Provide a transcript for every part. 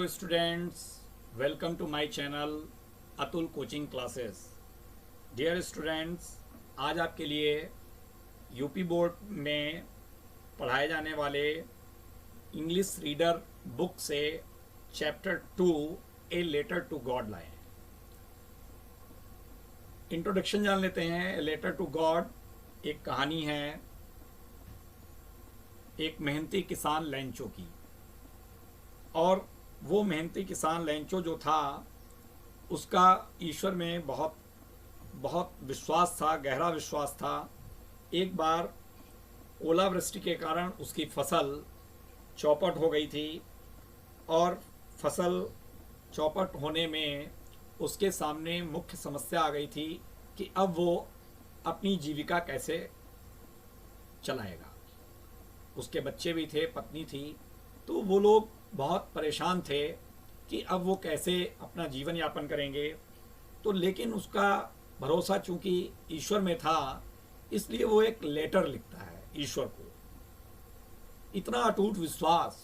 Hello students, welcome to my channel Atul coaching classes. Dear students, आज आपके लिए UP board में पढ़ाए जाने वाले इंग्लिश रीडर बुक से chapter 2 a letter to God लाए हैं। इंट्रोडक्शन जान लेते हैं। ए लेटर टू गॉड एक कहानी है एक मेहनती किसान लेंचो की। और वो मेहनती किसान लेंचो जो था उसका ईश्वर में बहुत बहुत विश्वास था, गहरा विश्वास था। एक बार ओलावृष्टि के कारण उसकी फसल चौपट हो गई थी और फसल चौपट होने में उसके सामने मुख्य समस्या आ गई थी कि अब वो अपनी जीविका कैसे चलाएगा। उसके बच्चे भी थे, पत्नी थी, तो वो लोग बहुत परेशान थे कि अब वो कैसे अपना जीवन यापन करेंगे। तो लेकिन उसका भरोसा चूंकि ईश्वर में था, इसलिए वो एक लेटर लिखता है ईश्वर को। इतना अटूट विश्वास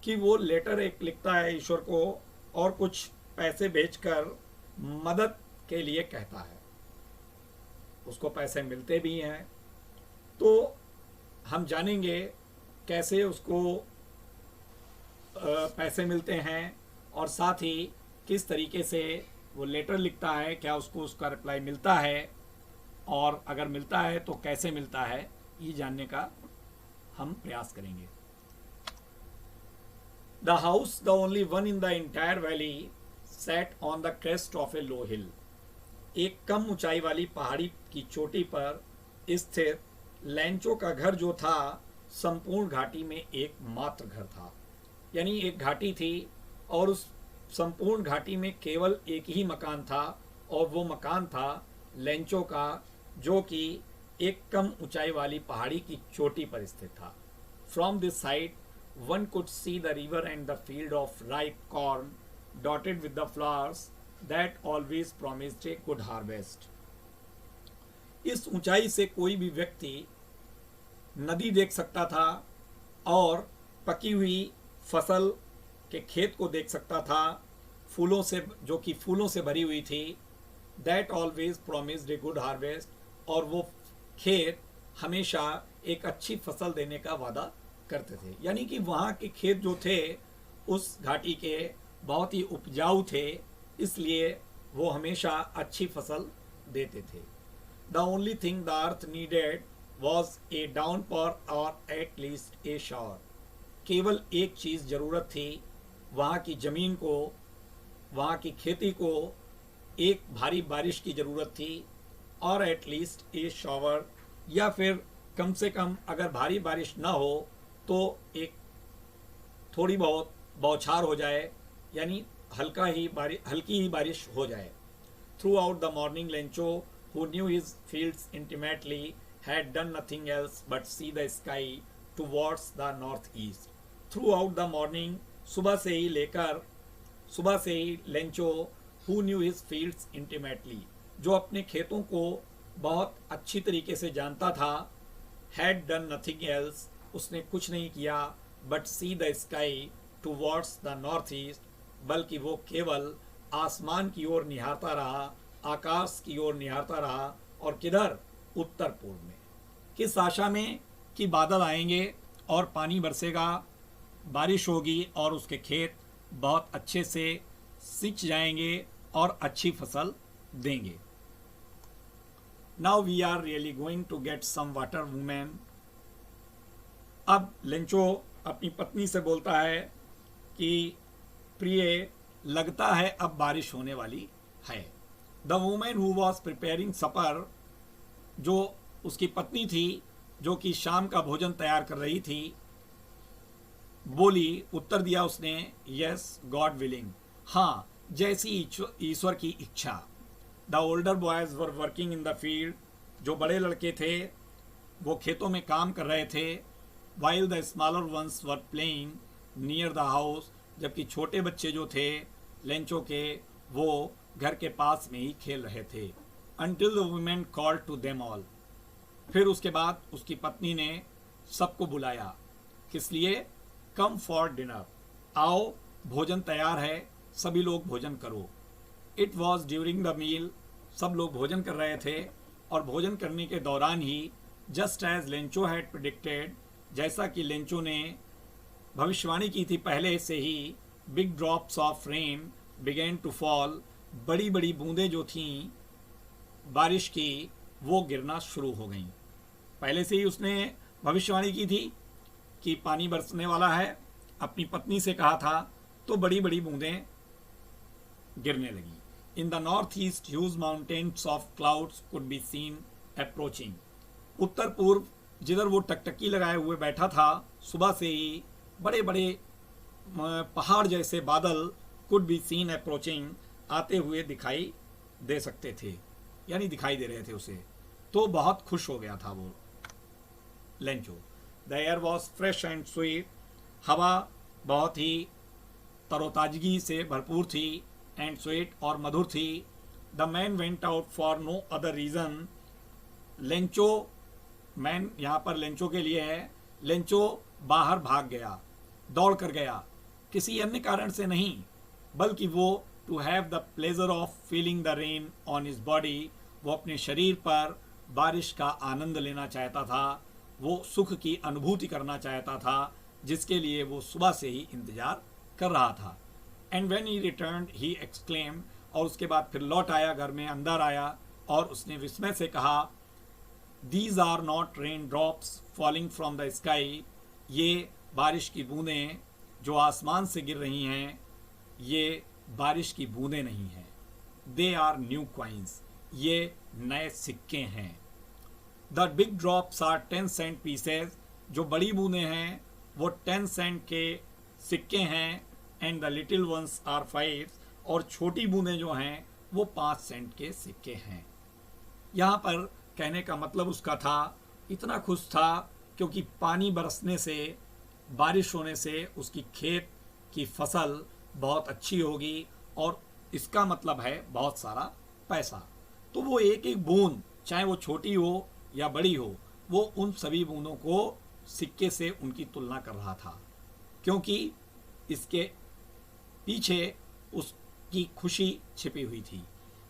कि वो लेटर एक लिखता है ईश्वर को और कुछ पैसे भेजकर मदद के लिए कहता है। उसको पैसे मिलते भी हैं। तो हम जानेंगे कैसे उसको पैसे मिलते हैं और साथ ही किस तरीके से वो लेटर लिखता है, क्या उसको उसका रिप्लाई मिलता है और अगर मिलता है तो कैसे मिलता है, ये जानने का हम प्रयास करेंगे। The house, the only one in the entire valley, set on the crest of a low hill. एक कम ऊंचाई वाली पहाड़ी की चोटी पर स्थित लेंचो का घर जो था, संपूर्ण घाटी में एकमात्र घर था। यानी एक घाटी थी और उस संपूर्ण घाटी में केवल एक ही मकान था और वो मकान था लेंचो का, जो कि एक कम ऊंचाई वाली पहाड़ी की चोटी पर स्थित था। From this side one could see the river and the field of ripe corn dotted with the flowers that always promised a good harvest. इस ऊंचाई से कोई भी व्यक्ति नदी देख सकता था और पकी हुई फसल के खेत को देख सकता था, फूलों से, जो कि फूलों से भरी हुई थी। That always promised a good harvest, और वो खेत हमेशा एक अच्छी फसल देने का वादा करते थे। यानी कि वहाँ के खेत जो थे उस घाटी के बहुत ही उपजाऊ थे, इसलिए वो हमेशा अच्छी फसल देते थे। The only thing the earth needed was a downpour और एट लीस्ट ए शावर। केवल एक चीज़ ज़रूरत थी, वहाँ की ज़मीन को, वहाँ की खेती को एक भारी बारिश की ज़रूरत थी और एटलीस्ट ए शॉवर, या फिर कम से कम अगर भारी बारिश ना हो तो एक थोड़ी बहुत बौछार हो जाए, यानी हल्की ही बारिश हो जाए। Through out the morning Lencho, who knew his fields intimately, had done nothing else but see the sky towards the northeast. Throughout the morning, सुबह से ही Lencho, who knew his fields intimately, जो अपने खेतों को बहुत अच्छी तरीके से जानता था, had done nothing else, उसने कुछ नहीं किया, but see the sky towards the northeast, बल्कि वो केवल आसमान की ओर निहारता रहा, आकाश की ओर निहारता रहा। और किधर? उत्तर पूर्व में। किस आशा में कि बादल आएंगे और पानी बरसेगा, बारिश होगी और उसके खेत बहुत अच्छे से सिंच जाएंगे और अच्छी फसल देंगे। Now we are really going to get some water women. अब लेंचो अपनी पत्नी से बोलता है कि प्रिय, लगता है अब बारिश होने वाली है। The women who was preparing supper, जो उसकी पत्नी थी जो कि शाम का भोजन तैयार कर रही थी, बोली, उत्तर दिया उसने, यस गॉड विलिंग, हाँ जैसी ईश्वर की इच्छा। The older boys were working in the field, जो बड़े लड़के थे वो खेतों में काम कर रहे थे। While the smaller ones were playing near the house, जबकि छोटे बच्चे जो थे लेंचो के, वो घर के पास में ही खेल रहे थे। Until the women called to them all, फिर उसके बाद उसकी पत्नी ने सबको बुलाया। किस लिए? कम फॉर डिनर, आओ भोजन तैयार है, सभी लोग भोजन करो। It was during the meal, सब लोग भोजन कर रहे थे और भोजन करने के दौरान ही just as Lencho had predicted, जैसा कि लेंचो ने भविष्यवाणी की थी पहले से ही, big drops of rain began to fall, बड़ी बड़ी बूंदें जो थीं बारिश की वो गिरना शुरू हो गईं। पहले से ही उसने भविष्यवाणी की थी कि पानी बरसने वाला है, अपनी पत्नी से कहा था, तो बड़ी बड़ी बूंदें गिरने लगी। In the north east huge mountains of clouds could be seen approaching, उत्तर पूर्व जिधर वो टकटकी लगाए हुए बैठा था, सुबह से ही बड़े बड़े पहाड़ जैसे बादल कुड बी सीन अप्रोचिंग, आते हुए दिखाई दे सकते थे, यानी दिखाई दे रहे थे उसे। तो बहुत खुश हो गया था वो Lencho. The air was fresh and sweet, हवा बहुत ही तरोताजगी से भरपूर थी, एंड स्वीट और मधुर थी। The man went out for no other reason, Lencho, man यहाँ पर लेंचो के लिए है, लेंचो बाहर भाग गया, दौड़ कर गया, किसी अन्य कारण से नहीं, बल्कि वो to have the pleasure of feeling the rain on his body, वो अपने शरीर पर बारिश का आनंद लेना चाहता था, वो सुख की अनुभूति करना चाहता था, जिसके लिए वो सुबह से ही इंतजार कर रहा था। And when he returned he exclaim, और उसके बाद फिर लौट आया, घर में अंदर आया और उसने विस्मय से कहा, these are not rain drops falling from the sky, ये बारिश की बूंदें जो आसमान से गिर रही हैं, ये बारिश की बूंदें नहीं हैं, दे आर न्यू कॉइन्स, ये नए सिक्के हैं। The big drops are 10 cent pieces, जो बड़ी बूंदें हैं वो 10 सेंट के सिक्के हैं, and the little ones are 5, और छोटी बूंदें जो हैं वो 5 सेंट के सिक्के हैं। यहाँ पर कहने का मतलब उसका था, इतना खुश था क्योंकि पानी बरसने से, बारिश होने से उसकी खेत की फसल बहुत अच्छी होगी, और इसका मतलब है बहुत सारा पैसा। तो वो एक एक बूंद, चाहे वो छोटी हो या बड़ी हो, वो उन सभी बूंदों को सिक्के से उनकी तुलना कर रहा था, क्योंकि इसके पीछे उसकी खुशी छिपी हुई थी।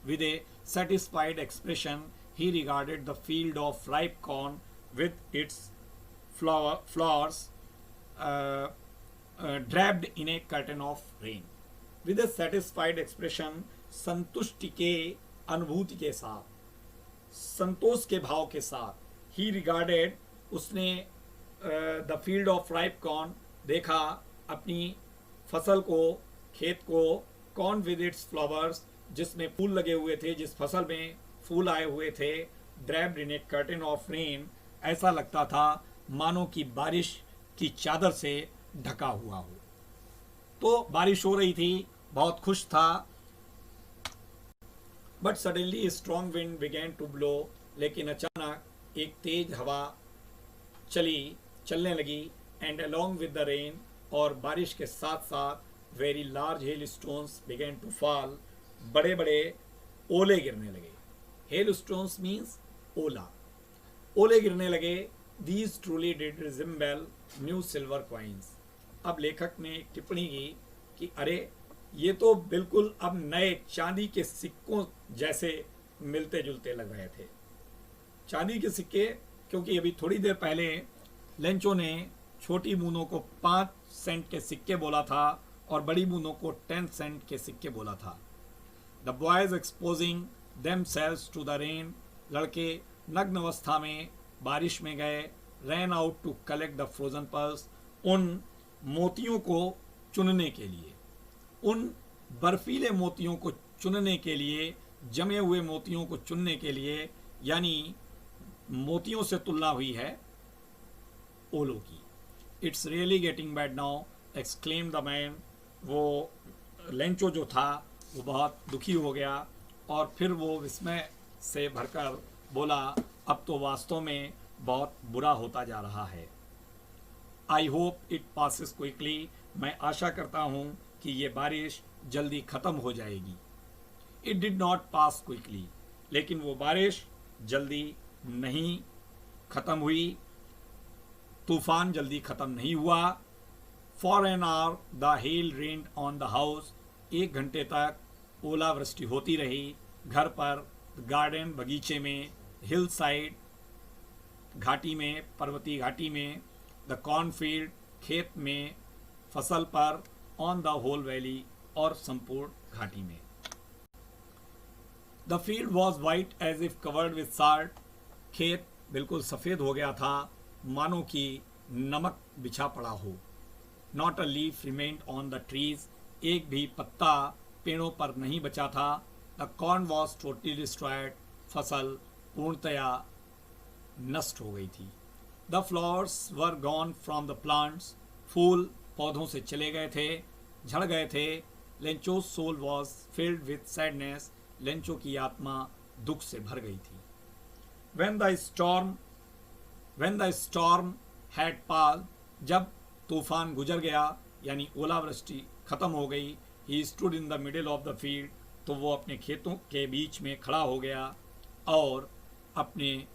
With A satisfied expression he regarded the field of ripe corn with its flowers draped in a curtain of rain. With a satisfied expression, संतुष्टि के अनुभूति के साथ, संतोष के भाव के साथ, he regarded, उसने the field of ripe corn, देखा अपनी फसल को, खेत को, corn with its flowers, जिसमें फूल लगे हुए थे, जिस फसल में फूल आए हुए थे, draped in A curtain of rain, ऐसा लगता था मानो कि बारिश की चादर से ढका हुआ हो। तो बारिश हो रही थी, बहुत खुश था। But suddenly strong wind began to blow, लेकिन अचानक एक तेज हवा चलने लगी, and along with the rain, और बारिश के साथ साथ very large hail stones began to fall, बड़े बड़े ओले गिरने लगे। हेल स्टोन्स मीन्स ओला, ओले गिरने लगे। These truly did resemble new silver coins. अब लेखक ने एक टिप्पणी की कि अरे ये तो बिल्कुल अब नए चांदी के सिक्कों जैसे मिलते जुलते लग रहे थे। चांदी के सिक्के, क्योंकि अभी थोड़ी देर पहले लेंचो ने छोटी बूंदों को 5 सेंट के सिक्के बोला था और बड़ी बूंदों को 10 सेंट के सिक्के बोला था। The boys exposing themselves to the rain, लड़के नग्न अवस्था में बारिश में गए, ran out to collect the frozen pearls, उन मोतियों को चुनने के लिए, उन बर्फीले मोतियों को चुनने के लिए, जमे हुए मोतियों को चुनने के लिए, यानी मोतियों से तुलना हुई है ओलों की। It's really getting bad now, exclaim the man, वो लेंचो जो था वो बहुत दुखी हो गया, और फिर वो विस्मय से भरकर बोला, अब तो वास्तव में बहुत बुरा होता जा रहा है। I hope it passes quickly, मैं आशा करता हूँ कि ये बारिश जल्दी ख़त्म हो जाएगी। It did not pass quickly, लेकिन वो बारिश जल्दी नहीं ख़त्म हुई, तूफान जल्दी ख़त्म नहीं हुआ। For an hour the hell rained on the house, 1 घंटे तक ओलावृष्टि होती रही घर पर, गार्डन बगीचे में, हिल साइड घाटी में, पर्वतीय घाटी में, द कॉर्नफील्ड खेत में, फसल पर, ऑन द होल वैली और संपूर्ण घाटी में। The field was white as if covered with salt, खेत बिल्कुल सफ़ेद हो गया था मानो कि नमक बिछा पड़ा हो। Not a leaf remained on the trees, एक भी पत्ता पेड़ों पर नहीं बचा था। The corn was totally destroyed, फसल पूर्णतया नष्ट हो गई थी। The flowers were gone from the plants, फूल पौधों से चले गए थे, झड़ गए थे। Lencho's soul was filled with sadness, Lencho की आत्मा दुख से भर गई थी। when the storm had passed, जब तूफान गुजर गया यानी ओलावृष्टि खत्म हो गई, he stood in the middle of the field, तो वो अपने खेतों के बीच में खड़ा हो गया और अपने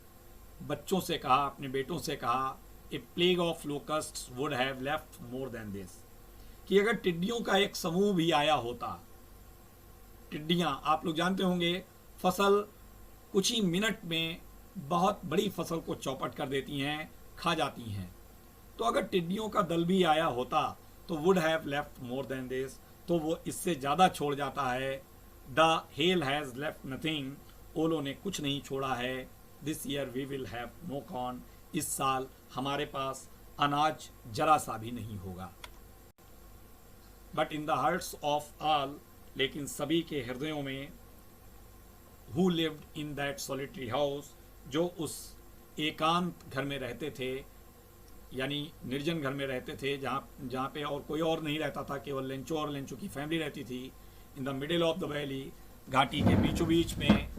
बच्चों से कहा, अपने बेटों से कहा, a plague of locusts would have left more than this, कि अगर टिड्डियों का एक समूह भी आया होता। टिड्डियाँ आप लोग जानते होंगे फसल कुछ ही मिनट में बहुत बड़ी फसल को चौपट कर देती हैं, खा जाती हैं। तो अगर टिड्डियों का दल भी आया होता तो would have left more than this, तो वो इससे ज़्यादा छोड़ जाता है। The hail has left nothing, ओलों ने कुछ नहीं छोड़ा है। This year we will have no corn, इस साल हमारे पास अनाज जरा सा भी नहीं होगा। But in the hearts of all, लेकिन सभी के हृदयों में, who lived in that solitary house, जो उस एकांत घर में रहते थे यानी निर्जन घर में रहते थे, जहाँ पे और कोई और नहीं रहता था, केवल लेंचो और लेंचो की फैमिली रहती थी। In the middle of the valley, घाटी के बीचों बीच में,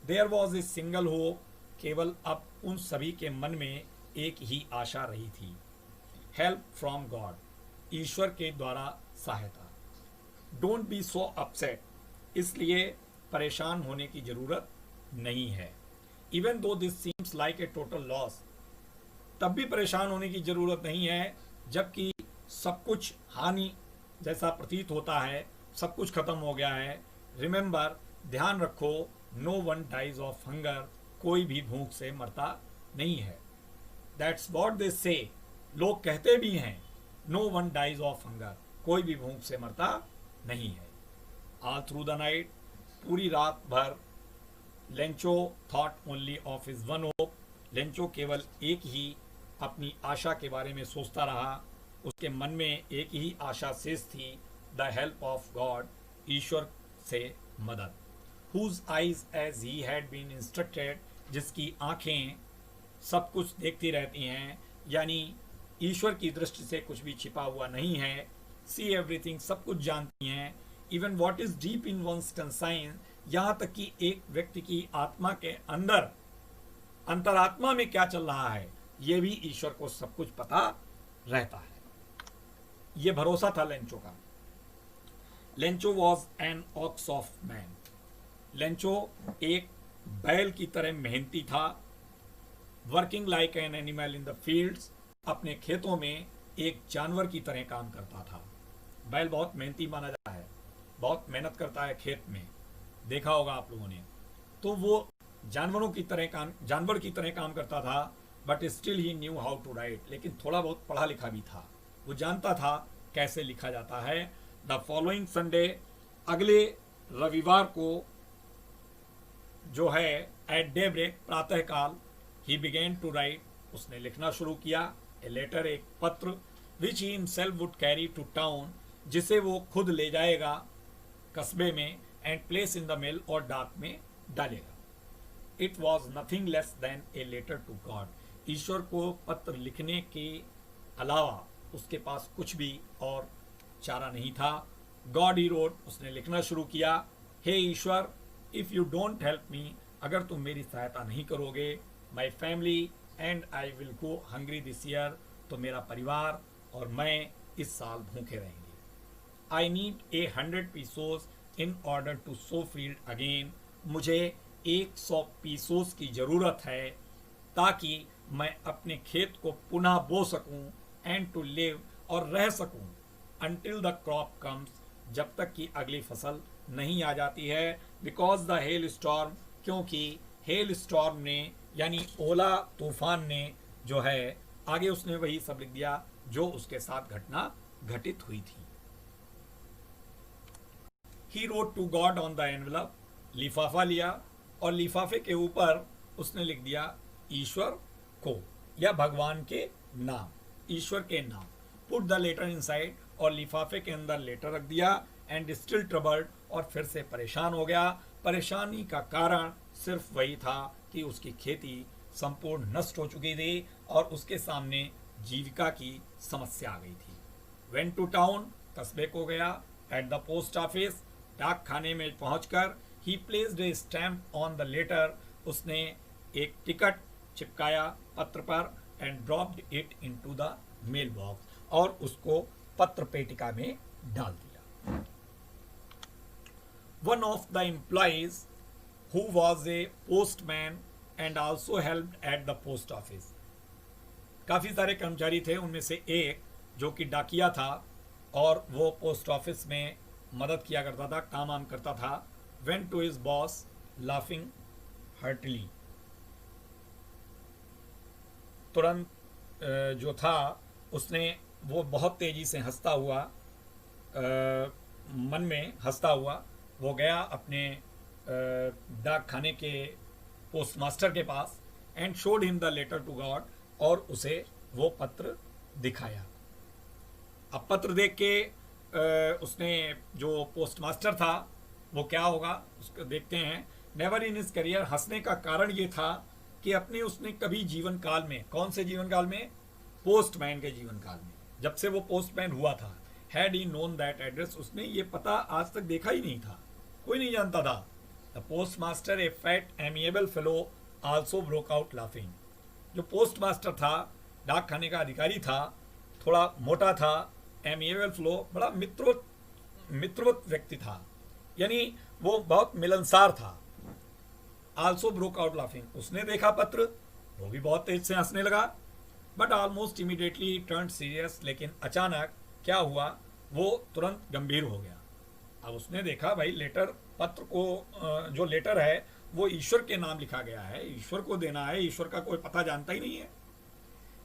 there was a single hope, केवल अब उन सभी के मन में एक ही आशा रही थी, हेल्प फ्रॉम गॉड, ईश्वर के द्वारा सहायता। डोंट बी सो अपसेट, इसलिए परेशान होने की जरूरत नहीं है। Even though this seems like a total loss, तब भी परेशान होने की जरूरत नहीं है, जबकि सब कुछ हानि जैसा प्रतीत होता है, सब कुछ खत्म हो गया है। रिमेंबर, ध्यान रखो, no one dies of hunger, कोई भी भूख से मरता नहीं है। दैट्स व्हाट दे से, लोग कहते भी हैं, no one dies of hunger, कोई भी भूख से मरता नहीं है। ऑल थ्रू द नाइट, पूरी रात भर, Lencho thought only of his one hope, Lencho केवल एक ही अपनी आशा के बारे में सोचता रहा। उसके मन में एक ही आशा शेष थी, द हेल्प ऑफ गॉड, ईश्वर से मदद। Whose eyes as he had been instructed, जिसकी आंखें सब कुछ देखती रहती हैं, यानी ईश्वर की दृष्टि से कुछ भी छिपा हुआ नहीं है। सी एवरीथिंग, सब कुछ जानती हैं। Even what is deep in one's conscience, यहाँ तक कि एक व्यक्ति की आत्मा के अंदर, अंतरात्मा में क्या चल रहा है, ये भी ईश्वर को सब कुछ पता रहता है। ये भरोसा था लेंचो का। Lencho was an ox of man, Lencho एक बैल की तरह मेहनती था। Working like an animal in the fields, अपने खेतों में एक जानवर की तरह काम करता था। बैल बहुत मेहनती माना जाता है, बहुत मेहनत करता है खेत में, देखा होगा आप लोगों ने। तो वो जानवर की तरह काम करता था। But still he knew how to write, लेकिन थोड़ा बहुत पढ़ा लिखा भी था, वो जानता था कैसे लिखा जाता है। द फॉलोइंग संडे, अगले रविवार को जो है, एट डे ब्रेक, प्रातःकाल, ही बिगेन टू राइट, उसने लिखना शुरू किया। ए लेटर, एक पत्र, which he himself would carry to town, जिसे वो खुद ले जाएगा कस्बे में, and place in the mail, और डाक में डालेगा। It was nothing less than a letter to God, ईश्वर को पत्र लिखने के अलावा उसके पास कुछ भी और चारा नहीं था। गॉड ही रोट, उसने लिखना शुरू किया। हे ईश्वर, if you don't help me, अगर तुम मेरी सहायता नहीं करोगे, my family and I will go hungry this year, तो मेरा परिवार और मैं इस साल भूखे रहेंगे। I need 100 pesos in order to sow field again, मुझे 100 पीसोस की ज़रूरत है ताकि मैं अपने खेत को पुनः बो सकूं, एंड टू लिव, और रह सकूं until the crop comes, जब तक कि अगली फसल नहीं आ जाती है। बिकॉज द हेल स्टॉर्म, क्योंकि हेल स्टॉर्म ने यानी ओला तूफान ने जो है, आगे उसने वही सब लिख दिया जो उसके साथ घटना घटित हुई थी। He wrote to God on the envelope, लिफाफा लिया और लिफाफे के ऊपर उसने लिख दिया ईश्वर को या भगवान के नाम, ईश्वर के नाम। पुट द लेटर इनसाइड, और लिफाफे के अंदर लेटर रख दिया। एंड स्टिल ट्रबल्ड, और फिर से परेशान हो गया। परेशानी का कारण सिर्फ वही था कि उसकी खेती संपूर्ण नष्ट हो चुकी थी और उसके सामने जीविका की समस्या आ गई थी। वेंट टू टाउन, कस्बे को गया। एट द पोस्ट ऑफिस, डाक खाने में पहुंचकर he placed a stamp on the letter, उसने एक टिकट चिपकाया पत्र पर। And dropped it into the mail box, और उसको पत्र पेटिका में डाल दिया। One of the employees who was a postman and also helped at the post office, काफी सारे कर्मचारी थे, उनमें से एक जो कि डाकिया था और वो पोस्ट ऑफिस में मदद किया करता था, काम वाम करता था। Went to his boss laughing heartily, तुरंत जो था उसने वो बहुत तेजी से हंसता हुआ, मन में हंसता हुआ वो गया अपने डाक खाने के पोस्टमास्टर के पास। And showed him the letter to God, और उसे वो पत्र दिखाया। अब पत्र देख के उसने जो पोस्टमास्टर था वो क्या होगा उसको देखते हैं। नेवर इन हिज करियर, हंसने का कारण ये था कि अपने उसने कभी जीवन काल में, कौन से जीवन काल में, पोस्टमैन के जीवन काल में, जब से वो पोस्टमैन हुआ था, had he known that address, उसने ये पता आज तक देखा ही नहीं था, कोई नहीं जानता था। The post master, A fat amiable fellow, also broke out laughing. जो पोस्ट मास्टर था, डाक खाने का अधिकारी था, थोड़ा मोटा था, एमिएबल फ्लो, बड़ा मित्रवत व्यक्ति था, यानी वो बहुत मिलनसार था। आल्सो ब्रोक आउट लाफिंग, उसने देखा पत्र, वो भी बहुत तेज से हंसने लगा। But almost immediately turn serious, लेकिन अचानक क्या हुआ, वो तुरंत गंभीर हो गया। अब उसने देखा भाई लेटर, पत्र को जो लेटर है वो ईश्वर के नाम लिखा गया है, ईश्वर को देना है, ईश्वर का कोई पता जानता ही नहीं है।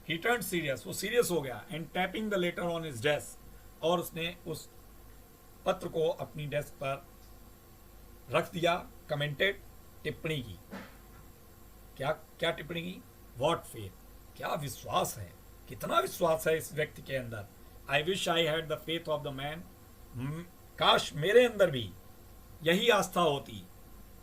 ही टर्न सीरियस, वो सीरियस हो गया। And tapping the later on his desk, और उसने उस पत्र को अपनी डेस्क पर रख दिया। कमेंटेड, टिप्पणी की। क्या क्या टिप्पणी की? व्हाट फेथ, क्या विश्वास है, कितना विश्वास है इस व्यक्ति के अंदर। I wish I had the faith of the man, काश मेरे अंदर भी यही आस्था होती,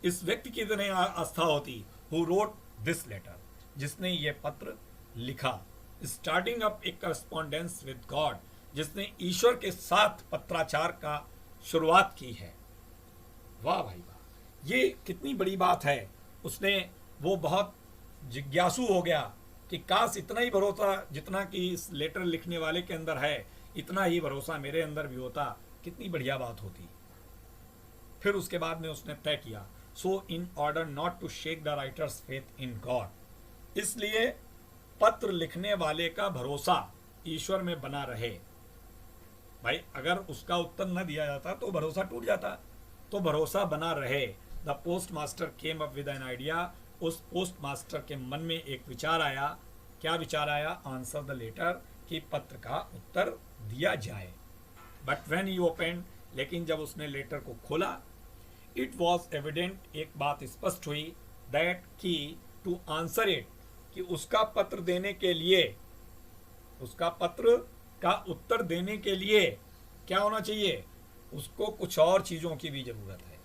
इस व्यक्ति की तरह आस्था होती। हु रोट दिस लेटर, जिसने ये पत्र लिखा। Starting up A correspondence with God, जिसने ईश्वर के साथ पत्राचार का शुरुआत की है। वाह भाई वाह, ये कितनी बड़ी बात है। उसने, वो बहुत जिज्ञासु हो गया कि काश इतना ही भरोसा जितना कि इस लेटर लिखने वाले के अंदर है, इतना ही भरोसा मेरे अंदर भी होता, कितनी बढ़िया बात होती। फिर उसके बाद में उसने तय किया, so in order not to shake the writer's faith in God, इसलिए पत्र लिखने वाले का भरोसा ईश्वर में बना रहे। भाई अगर उसका उत्तर न दिया जाता तो भरोसा टूट जाता, तो भरोसा बना रहे। The post master came up with an idea, उस पोस्ट मास्टर के मन में एक विचार आया। क्या विचार आया? आंसर द लेटर, कि पत्र का उत्तर दिया जाए। बट व्हेन ही ओपन, लेकिन जब उसने लेटर को खोला, इट वॉज एविडेंट, एक बात स्पष्ट हुई, दैट की टू आंसर इट, कि उसका पत्र देने के लिए, उसका पत्र का उत्तर देने के लिए क्या होना चाहिए? उसको कुछ और चीजों की भी जरूरत है,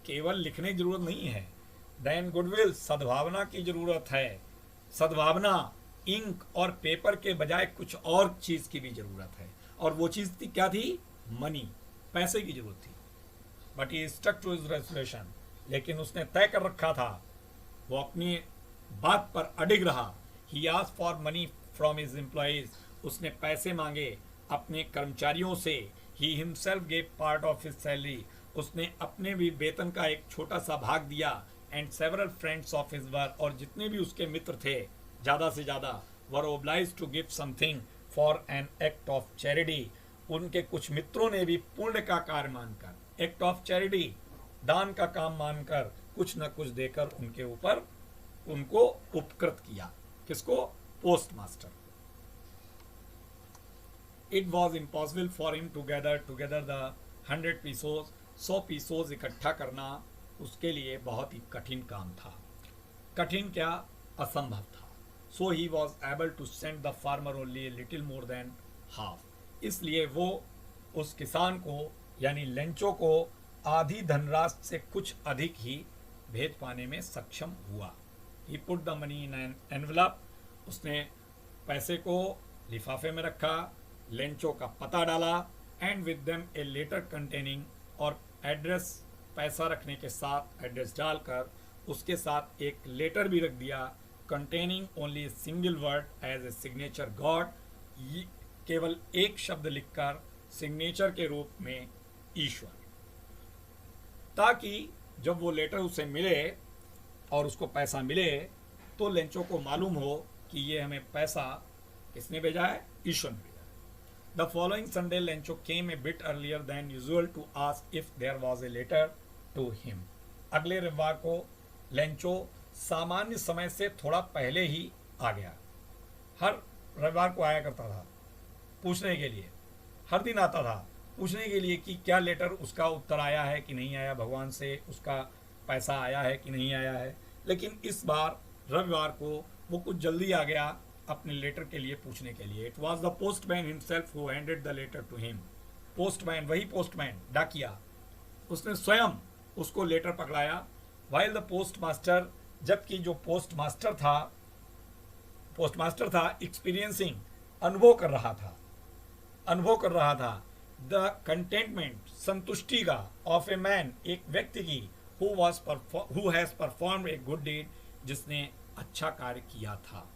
केवल लिखने की जरूरत नहीं है। देन गुडविल, सद्भावना की जरूरत है। सद्भावना इंक और पेपर के बजाय कुछ और चीज की भी जरूरत है, और वो चीज थी क्या थी? मनी, पैसे की जरूरत थी। But he stuck to his resolution, लेकिन उसने तय कर रखा था, वो अपनी बात पर अडिग रहा। He asked for money from his employees, उसने पैसे मांगे अपने कर्मचारियों से। He himself gave part of his salary, उसने अपने भी वेतन का एक छोटा सा भाग दिया। And several friends of his were, और जितने भी उसके मित्र थे ज्यादा से ज्यादा, were obliged to give something for an act of charity, उनके कुछ मित्रों ने भी पुण्य का कार्य मानकर, एक्ट ऑफ चैरिटी, दान का काम मानकर कुछ न कुछ देकर उनके ऊपर उनको उपकृत किया। किसको? Post master. It was impossible for him to gather together the 100 pesos, 100 pesos इकट्ठा करना उसके लिए बहुत ही कठिन काम था। कठिन क्या? असंभव था। So he was able to send the farmer only little more than half, इसलिए वो उस किसान को यानी लेंचो को आधी धनराशि से कुछ अधिक ही भेज पाने में सक्षम हुआ। He put the money in an envelope, उसने पैसे को लिफाफे में रखा, लेंचो का पता डाला, and with them a letter containing, और एड्रेस, पैसा रखने के साथ एड्रेस डालकर उसके साथ एक लेटर भी रख दिया, containing only single word as a signature God, केवल एक शब्द लिखकर सिग्नेचर के रूप में ईश्वर, ताकि जब वो लेटर उसे मिले और उसको पैसा मिले तो लेंचो को मालूम हो कि ये हमें पैसा किसने भेजा है? ईश्वर ने भेजा। The following Sunday Lencho came a bit earlier than usual to ask if there was a letter to him. अगले रविवार को लेंचो सामान्य समय से थोड़ा पहले ही आ गया। हर रविवार को आया करता था पूछने के लिए, हर दिन आता था पूछने के लिए कि क्या लेटर उसका उत्तर आया है कि नहीं आया, भगवान से उसका पैसा आया है कि नहीं आया है। लेकिन इस बार रविवार को वो कुछ जल्दी आ गया अपने लेटर के लिए पूछने के लिए। It was the postman himself who handed the letter to him. Postman, वही पोस्टमैन, डाकिया, उसने स्वयं उसको लेटर पकड़ाया। वाइल द पोस्ट मास्टर, जबकि जो पोस्ट मास्टर था एक्सपीरियंसिंग, अनुभव कर रहा था द कंटेंटमेंट, संतुष्टि का, ऑफ ए मैन, एक व्यक्ति की, who has performed a good deed, जिसने अच्छा कार्य किया था।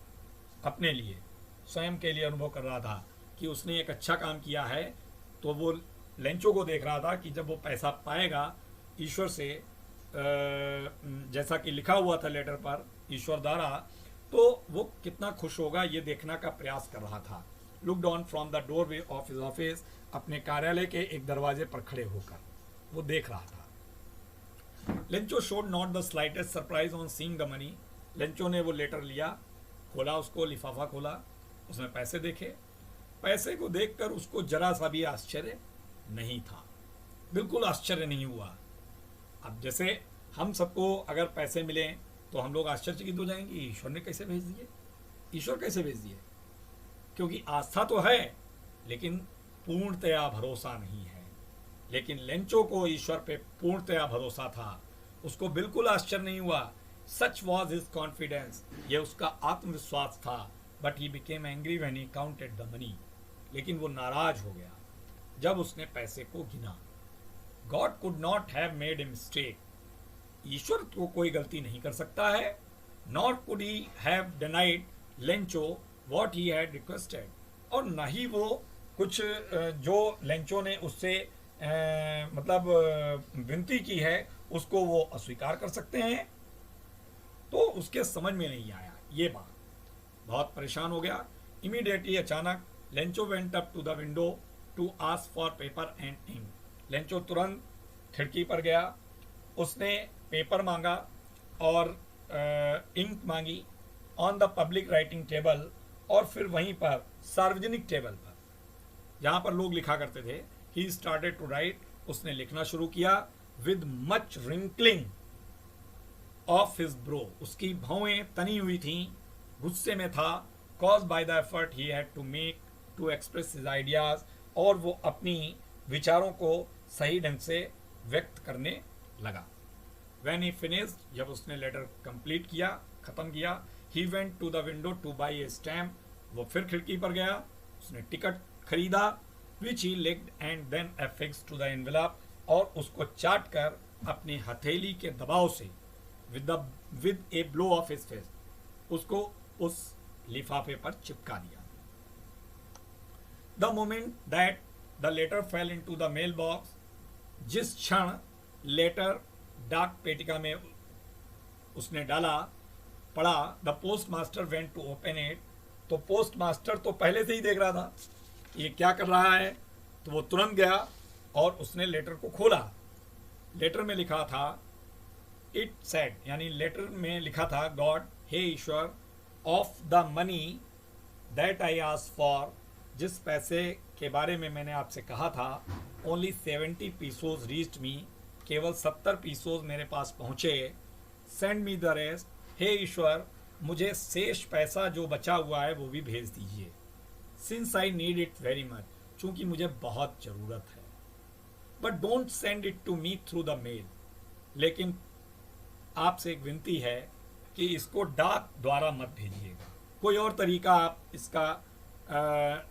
अपने लिए, स्वयं के लिए अनुभव कर रहा था कि उसने एक अच्छा काम किया है। तो वो लेंचो को देख रहा था कि जब वो पैसा पाएगा ईश्वर से, जैसा कि लिखा हुआ था लेटर पर ईश्वर द्वारा, तो वो कितना खुश होगा ये देखने का प्रयास कर रहा था। Looked on from the doorway of his office, अपने कार्यालय के एक दरवाजे पर खड़े होकर वो देख रहा था। Lencho showed not the slightest surprise on seeing the money. Lencho ने वो लेटर लिया, खोला उसको, लिफाफा खोला, उसमें पैसे देखे। पैसे को देखकर उसको जरा सा भी आश्चर्य नहीं था, बिल्कुल आश्चर्य नहीं हुआ। अब जैसे हम सबको अगर पैसे मिले तो हम लोग आश्चर्यचकित हो जाएंगे, ईश्वर ने कैसे भेज दिए, ईश्वर कैसे भेज दिए, क्योंकि आस्था तो है लेकिन पूर्णतया भरोसा नहीं है। लेकिन लेंचो को ईश्वर पे पूर्णतया भरोसा था, उसको बिल्कुल आश्चर्य नहीं हुआ। सच वॉज हिज कॉन्फिडेंस, ये उसका आत्मविश्वास था। But he became angry when he counted the money, लेकिन वो नाराज हो गया जब उसने पैसे को गिना। God could not have made a mistake, ईश्वर तो कोई गलती नहीं कर सकता है। Not could he have denied Lencho what he had requested, और न ही वो कुछ जो लेंचो ने उससे विनती की है उसको वो अस्वीकार कर सकते हैं। तो उसके समझ में नहीं आया ये बात, बहुत परेशान हो गया। इमीडिएटली, अचानक, Lencho went up to the window to ask for paper and ink. Lencho तुरंत खिड़की पर गया, उसने पेपर मांगा और इंक मांगी on the public writing table, और फिर वहीं पर सार्वजनिक टेबल पर जहाँ पर लोग लिखा करते थे, ही स्टार्टेड टू राइट, उसने लिखना शुरू किया। With much wrinkling of his brow, उसकी भौएं तनी हुई थी, गुस्से में था। Caused by the effort he had to make to express his ideas, और वो अपनी विचारों को सही ढंग से व्यक्त करने लगा। व्हेन ही फिनिश्ड, जब उसने लेटर कंप्लीट किया, खत्म किया, he went to the window to buy a stamp, वो फिर खिड़की पर गया, उसने टिकट खरीदा, which he licked and then affixed to the envelope, और उसको चाट कर अपनी हथेली के दबाव से with a blow of his face उसको उस लिफाफे पर चिपका दिया। The moment that the letter fell into the mail box, जिस क्षण लेटर डाक पेटिका में उसने डाला पड़ा, the post master went to open it, तो पोस्ट मास्टर तो पहले से ही देख रहा था ये क्या कर रहा है, तो वो तुरंत गया और उसने लेटर को खोला। लेटर में लिखा था इट सेड, यानी लेटर में लिखा था गॉड, हे ईश्वर, of the money that I asked for, जिस पैसे के बारे में मैंने आपसे कहा था, ओनली 70 पीसोज रीच्ड मी, केवल 70 पीसोज मेरे पास पहुंचे, सेंड मी द रेस्ट, हे ईश्वर मुझे शेष पैसा जो बचा हुआ है वो भी भेज दीजिए, since I need it very much, चूंकि मुझे बहुत ज़रूरत है, but don't send it to me through the mail, लेकिन आपसे एक विनती है कि इसको डाक द्वारा मत भेजिएगा, कोई और तरीका आप इसका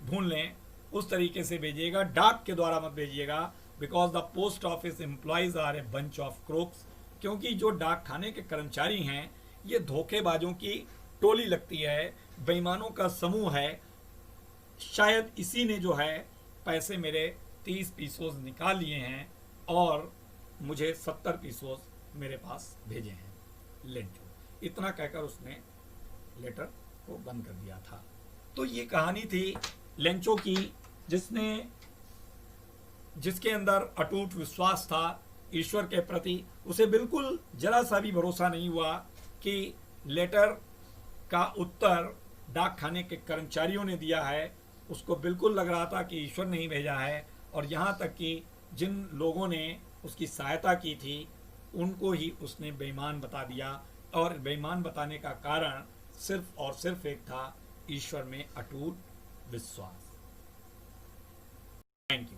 ढूंढ लें, उस तरीके से भेजिएगा, डाक के द्वारा मत भेजिएगा, because the post office employees are a bunch of crooks, क्योंकि जो डाक खाने के कर्मचारी हैं ये धोखेबाजों की टोली लगती है, बेईमानों का समूह है, शायद इसी ने जो है पैसे मेरे 30 पीसोस निकाल लिए हैं और मुझे 70 पीसोस मेरे पास भेजे हैं लेंचो। इतना कहकर उसने लेटर को बंद कर दिया था। तो ये कहानी थी लेंचो की, जिसके अंदर अटूट विश्वास था ईश्वर के प्रति। उसे बिल्कुल जरा सा भी भरोसा नहीं हुआ कि लेटर का उत्तर डाक खाने के कर्मचारियों ने दिया है, उसको बिल्कुल लग रहा था कि ईश्वर ने ही भेजा है, और यहाँ तक कि जिन लोगों ने उसकी सहायता की थी उनको ही उसने बेईमान बता दिया, और बेईमान बताने का कारण सिर्फ और सिर्फ एक था, ईश्वर में अटूट विश्वास। Thank you.